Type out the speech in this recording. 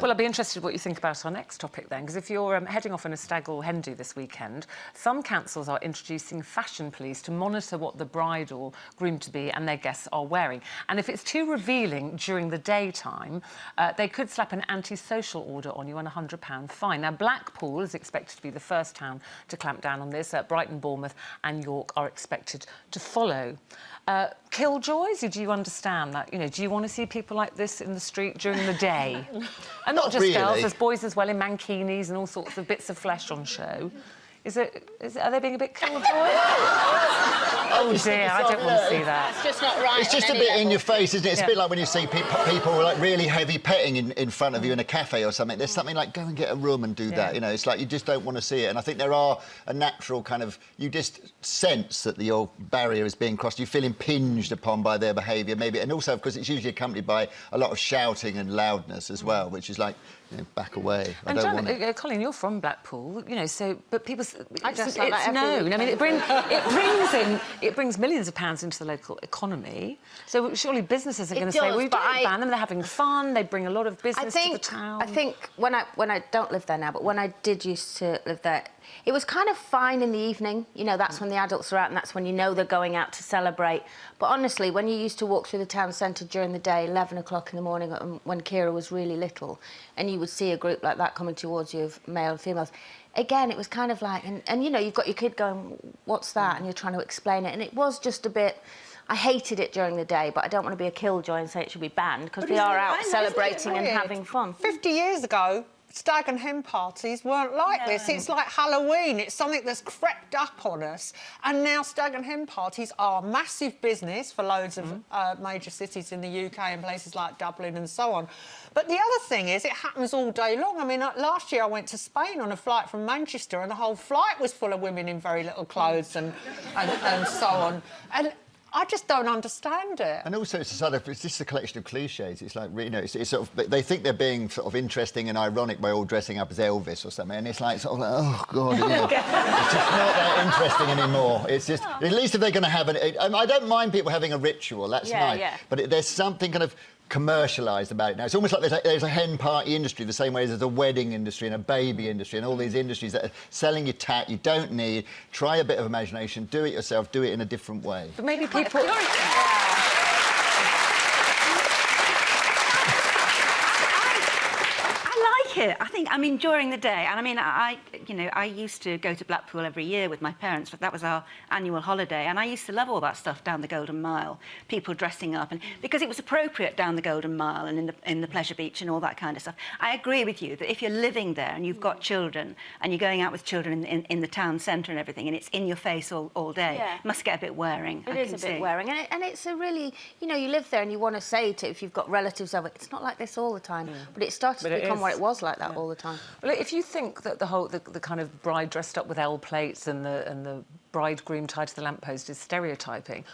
Well, I'd be interested in what you think about our next topic then, because if you're heading off on a stag or hen do this weekend, some councils are introducing fashion police to monitor what the bride or groom-to-be and their guests are wearing. And if it's too revealing during the daytime, they could slap an antisocial order on you and a £100 fine. Now, Blackpool is expected to be the first town to clamp down on this. Brighton, Bournemouth and York are expected to follow. Killjoys, do you understand that? You know, do you want to see people like this in the street during the day? And not just girls, there's boys as well in mankinis and all sorts of bits of flesh on show. Are they being a bit killjoy? Oh dear, I don't want to see that. It's just not right. It's just a bit in your face, isn't it? It's a bit like when you see people like really heavy petting in front of you in a cafe or something. There's something like, go and get a room and do that, you know. It's like you just don't want to see it. And I think there are a natural kind of... You just sense that your barrier is being crossed. You feel impinged upon by their behaviour, maybe. And also, of course, it's usually accompanied by a lot of shouting and loudness as well, which is like... You know, back away. And John, Colin, you're from Blackpool, you know, so but people. I just like that every I mean, it brings millions of pounds into the local economy. So surely businesses are going to say, "We don't ban them. They're having fun. They bring a lot of business to the town." I think when I don't live there now, but when I did used to live there, it was kind of fine in the evening. You know, that's when the adults are out, and that's when you know they're going out to celebrate. But honestly, when you used to walk through the town centre during the day, 11 o'clock in the morning, when Kira was really little, and you would see a group like that coming towards you of male and females, again, it was kind of like... And you know, you've got your kid going, what's that? And you're trying to explain it. And it was just a bit... I hated it during the day, but I don't want to be a killjoy and say it should be banned, because we are out celebrating and having fun. 50 years ago, stag and hen parties weren't like this. It's like Halloween. It's something that's crept up on us. And now stag and hen parties are massive business for loads of major cities in the UK and places like Dublin and so on. But the other thing is, it happens all day long. I mean, last year I went to Spain on a flight from Manchester, and the whole flight was full of women in very little clothes and so on. And I just don't understand it. And also, it's just a collection of cliches. It's like, you know, it's sort of... They think they're being sort of interesting and ironic by all dressing up as Elvis or something, and it's like, sort of like, oh, God, you know, it's just not that interesting anymore. It's just... At least if they're going to have I don't mind people having a ritual, that's nice. Yeah. But there's something kind of commercialised about it now. It's almost like there's a hen party industry the same way as there's a wedding industry and a baby industry and all these industries that are selling you tat you don't need. Try a bit of imagination, do it yourself, do it in a different way. But maybe people... I think, I mean, during the day, and I mean, I used to go to Blackpool every year with my parents, but that was our annual holiday, and I used to love all that stuff down the Golden Mile, people dressing up, and because it was appropriate down the Golden Mile and in the Pleasure Beach and all that kind of stuff. I agree with you that if you're living there and you've got children and you're going out with children in the town centre and everything, and it's in your face all day, it must get a bit wearing. It is a bit wearing, and it's a really, you know, you live there and you want to say to, if you've got relatives over, it's not like this all the time, but it started to become what it was like that all the time. Well, if you think that the kind of bride dressed up with L plates and the bridegroom tied to the lamppost is stereotyping,